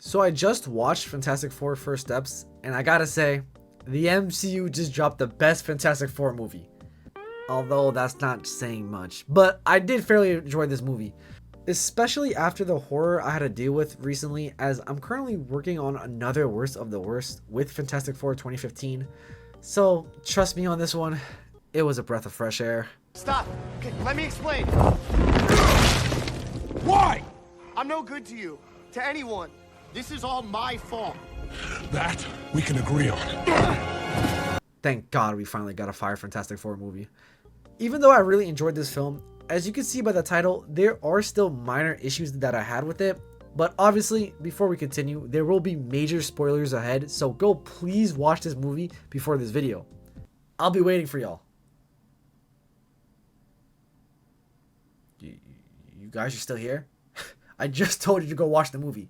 So I just watched Fantastic Four First Steps, and I gotta say, the MCU just dropped the best Fantastic Four movie. Although that's not saying much, but I did fairly enjoy this movie. Especially after the horror I had to deal with recently, as I'm currently working on another worst of the worst with Fantastic Four 2015. So trust me on this one, it was a breath of fresh air. Stop! Okay, let me explain. Why? I'm no good to you, to anyone. This is all my fault. That we can agree on. Thank God we finally got a Fire Fantastic Four movie. Even though I really enjoyed this film, as you can see by the title, there are still minor issues that I had with it. But obviously, before we continue, there will be major spoilers ahead, so go please watch this movie before this video. I'll be waiting for y'all. You guys are still here? I just told you to go watch the movie.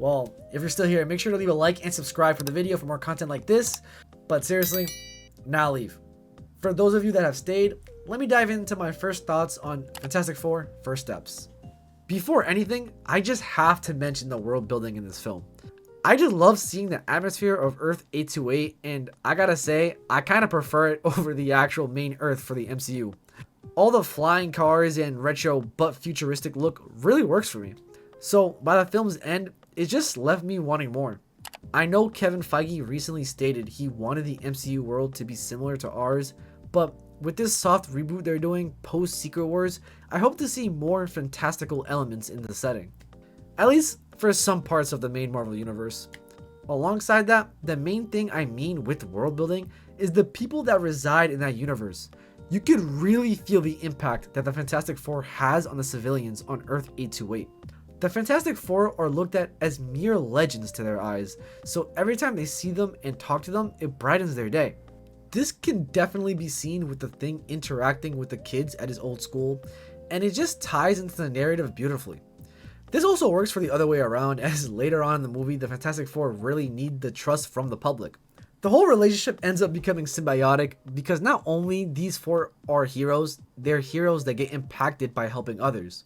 Well, if you're still here, make sure to leave a like and subscribe for the video for more content like this. But seriously, now leave. For those of you that have stayed, let me dive into my first thoughts on Fantastic Four First Steps. Before anything, I just have to mention the world building in this film. I just love seeing the atmosphere of Earth 828, and I gotta say, I kind of prefer it over the actual main Earth for the MCU. All the flying cars and retro but futuristic look really works for me. So by the film's end, it just left me wanting more. I know Kevin Feige recently stated he wanted the MCU world to be similar to ours, but with this soft reboot they're doing post Secret Wars, I hope to see more fantastical elements in the setting. At least for some parts of the main Marvel universe. Alongside that, the main thing I mean with world building is the people that reside in that universe. You could really feel the impact that the Fantastic Four has on the civilians on Earth 828. The Fantastic Four are looked at as mere legends to their eyes, so every time they see them and talk to them, it brightens their day. This can definitely be seen with the Thing interacting with the kids at his old school, and it just ties into the narrative beautifully. This also works for the other way around, as later on in the movie, the Fantastic Four really need the trust from the public. The whole relationship ends up becoming symbiotic because not only these four are heroes, they're heroes that get impacted by helping others.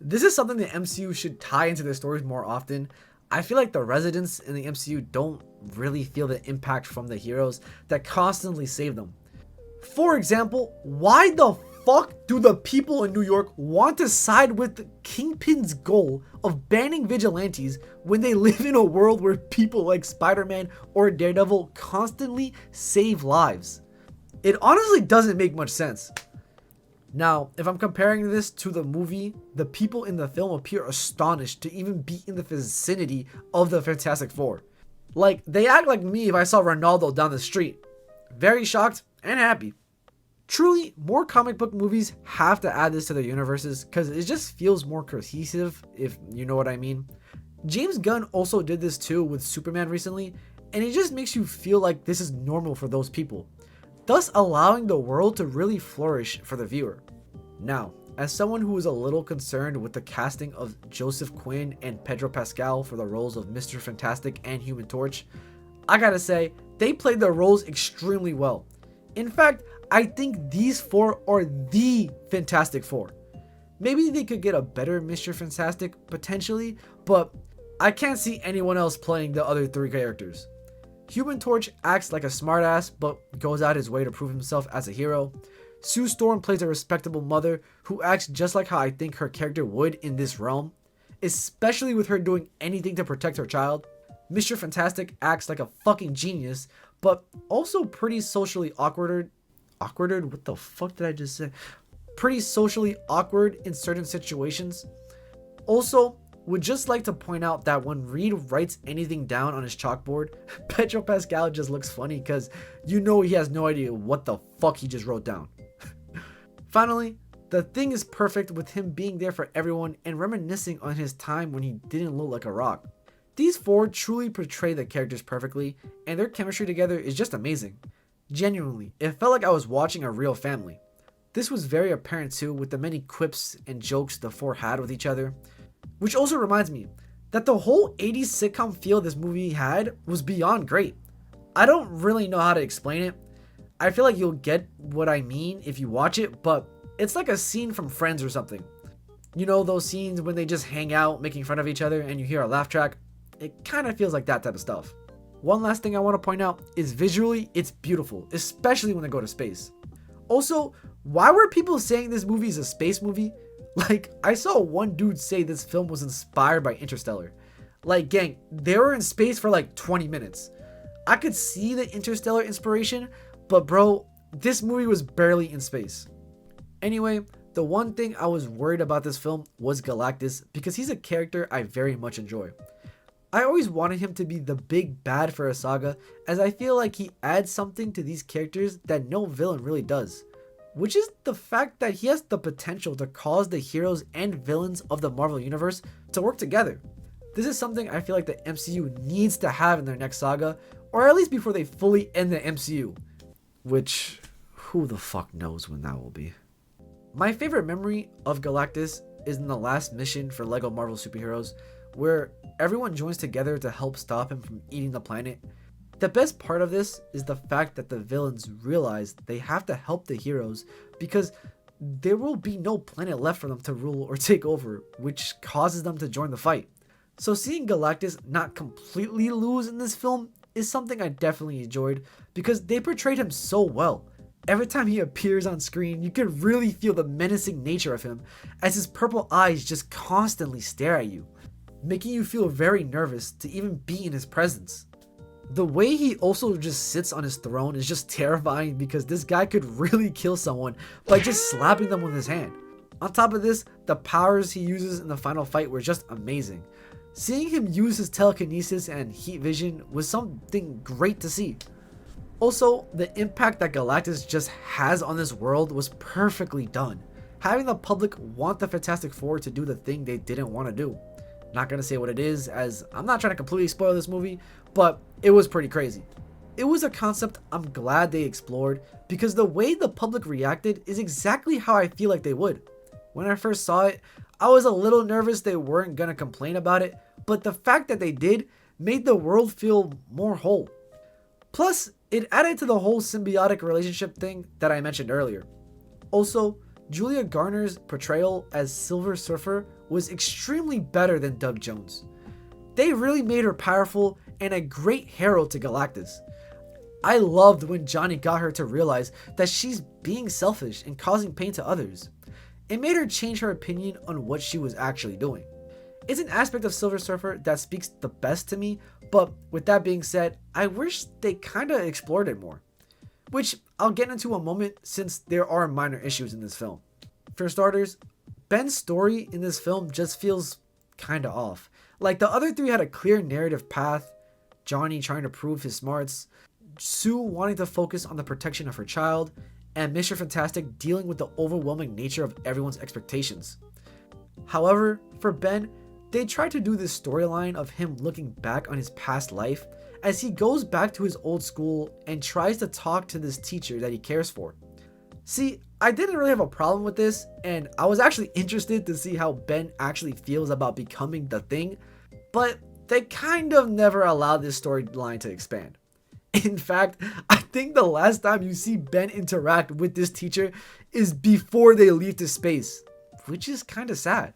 This is something the MCU should tie into their stories more often. I feel like the residents in the MCU don't really feel the impact from the heroes that constantly save them. For example, why the fuck do the people in New York want to side with Kingpin's goal of banning vigilantes when they live in a world where people like Spider-Man or Daredevil constantly save lives? It honestly doesn't make much sense. Now, if I'm comparing this to the movie, the people in the film appear astonished to even be in the vicinity of the Fantastic Four. Like, they act like me if I saw Ronaldo down the street. Very shocked and happy. Truly, more comic book movies have to add this to their universes because it just feels more cohesive, if you know what I mean. James Gunn also did this too with Superman recently, and it just makes you feel like this is normal for those people, thus allowing the world to really flourish for the viewer. Now, as someone who is a little concerned with the casting of Joseph Quinn and Pedro Pascal for the roles of Mr. Fantastic and Human Torch, I gotta say, they played their roles extremely well. In fact, I think these four are the Fantastic Four. Maybe they could get a better Mr. Fantastic potentially, but I can't see anyone else playing the other three characters. Human Torch acts like a smartass, but goes out his way to prove himself as a hero. Sue Storm plays a respectable mother who acts just like how I think her character would in this realm, especially with her doing anything to protect her child. Mr. Fantastic acts like a fucking genius, but also pretty socially awkward. What the fuck did I just say? Pretty socially awkward in certain situations. Also, would just like to point out that when Reed writes anything down on his chalkboard, Pedro Pascal just looks funny because you know he has no idea what the fuck he just wrote down. Finally, the Thing is perfect with him being there for everyone and reminiscing on his time when he didn't look like a rock. These four truly portray the characters perfectly, and their chemistry together is just amazing. Genuinely, it felt like I was watching a real family. This was very apparent too with the many quips and jokes the four had with each other. Which also reminds me that the whole 80s sitcom feel this movie had was beyond great. I don't really know how to explain it. I feel like you'll get what I mean if you watch it, but it's like a scene from Friends or something. You know those scenes when they just hang out making fun of each other and you hear a laugh track? It kind of feels like that type of stuff. One last thing I want to point out is visually, it's beautiful, especially when they go to space. Also, why were people saying this movie is a space movie? Like, I saw one dude say this film was inspired by Interstellar. Like, gang, they were in space for like 20 minutes. I could see the Interstellar inspiration, but bro, this movie was barely in space. Anyway, the one thing I was worried about this film was Galactus because he's a character I very much enjoy. I always wanted him to be the big bad for a saga, as I feel like he adds something to these characters that no villain really does, which is the fact that he has the potential to cause the heroes and villains of the Marvel Universe to work together. This is something I feel like the MCU needs to have in their next saga, or at least before they fully end the MCU, which who the fuck knows when that will be. My favorite memory of Galactus is in the last mission for LEGO Marvel Superheroes, where everyone joins together to help stop him from eating the planet. The best part of this is the fact that the villains realize they have to help the heroes because there will be no planet left for them to rule or take over, which causes them to join the fight. So seeing Galactus not completely lose in this film is something I definitely enjoyed because they portrayed him so well. Every time he appears on screen, you can really feel the menacing nature of him as his purple eyes just constantly stare at you, making you feel very nervous to even be in his presence. The way he also just sits on his throne is just terrifying because this guy could really kill someone by just slapping them with his hand. On top of this, the powers he uses in the final fight were just amazing. Seeing him use his telekinesis and heat vision was something great to see. Also, the impact that Galactus just has on this world was perfectly done. Having the public want the Fantastic Four to do the thing they didn't want to do. Not gonna say what it is, as I'm not trying to completely spoil this movie, but it was pretty crazy. It was a concept I'm glad they explored because the way the public reacted is exactly how I feel like they would. When I first saw it, I was a little nervous they weren't gonna complain about it, but the fact that they did made the world feel more whole. Plus, it added to the whole symbiotic relationship thing that I mentioned earlier. Also, Julia Garner's portrayal as Silver Surfer was extremely better than Doug Jones. They really made her powerful and a great hero to Galactus. I loved when Johnny got her to realize that she's being selfish and causing pain to others. It made her change her opinion on what she was actually doing. It's an aspect of Silver Surfer that speaks the best to me, but with that being said, I wish they kinda explored it more. Which I'll get into a moment since there are minor issues in this film. For starters, Ben's story in this film just feels kinda off. Like the other three had a clear narrative path, Johnny trying to prove his smarts, Sue wanting to focus on the protection of her child, and Mr. Fantastic dealing with the overwhelming nature of everyone's expectations. However, for Ben, they tried to do this storyline of him looking back on his past life as he goes back to his old school and tries to talk to this teacher that he cares for. See, I didn't really have a problem with this, and I was actually interested to see how Ben actually feels about becoming the Thing, but they kind of never allowed this storyline to expand. In fact, I think the last time you see Ben interact with this teacher is before they leave to space, which is kind of sad.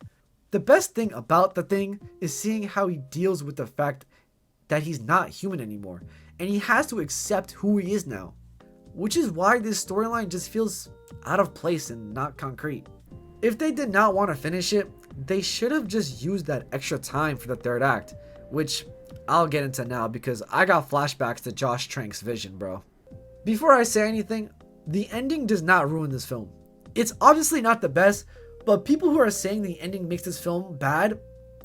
The best thing about the Thing is seeing how he deals with the fact that he's not human anymore, and he has to accept who he is now, which is why this storyline just feels out of place and not concrete. If they did not want to finish it, they should have just used that extra time for the third act, which I'll get into now because I got flashbacks to Josh Trank's vision, bro. Before I say anything, the ending does not ruin this film. It's obviously not the best, but people who are saying the ending makes this film bad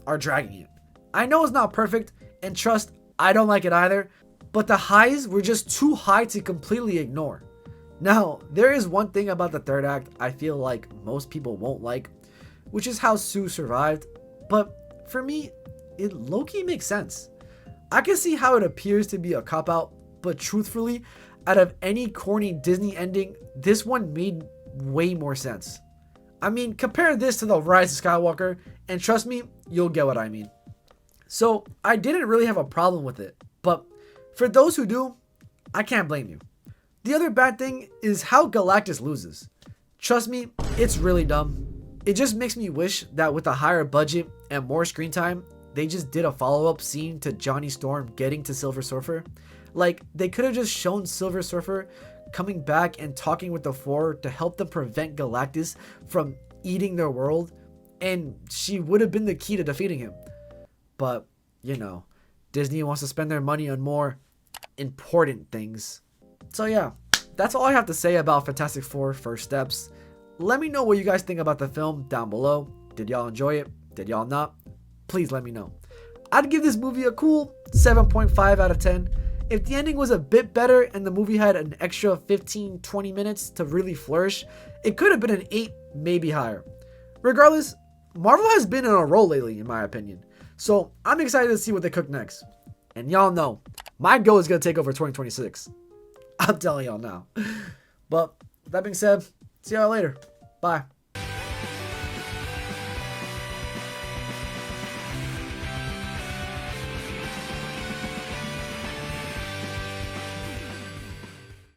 are dragging it. I know it's not perfect, and trust, I don't like it either, but the highs were just too high to completely ignore. Now, there is one thing about the third act I feel like most people won't like, which is how Sue survived, but for me, it low-key makes sense. I can see how it appears to be a cop-out, but truthfully, out of any corny Disney ending, this one made way more sense. I mean, compare this to the Rise of Skywalker, and trust me, you'll get what I mean. So, I didn't really have a problem with it, but for those who do, I can't blame you. The other bad thing is how Galactus loses. Trust me, it's really dumb. It just makes me wish that with a higher budget and more screen time, they just did a follow-up scene to Johnny Storm getting to Silver Surfer. Like, they could have just shown Silver Surfer coming back and talking with the Four to help them prevent Galactus from eating their world, and she would have been the key to defeating him. But, you know, Disney wants to spend their money on more important things. So yeah, that's all I have to say about Fantastic Four First Steps. Let me know what you guys think about the film down below. Did y'all enjoy it? Did y'all not? Please let me know. I'd give this movie a cool 7.5 out of 10. If the ending was a bit better and the movie had an extra 15-20 minutes to really flourish, it could have been an 8, maybe higher. Regardless, Marvel has been on a roll lately, in my opinion. So I'm excited to see what they cook next. And y'all know, my goal is going to take over 2026. I'm telling y'all now. But that being said, see y'all later. Bye.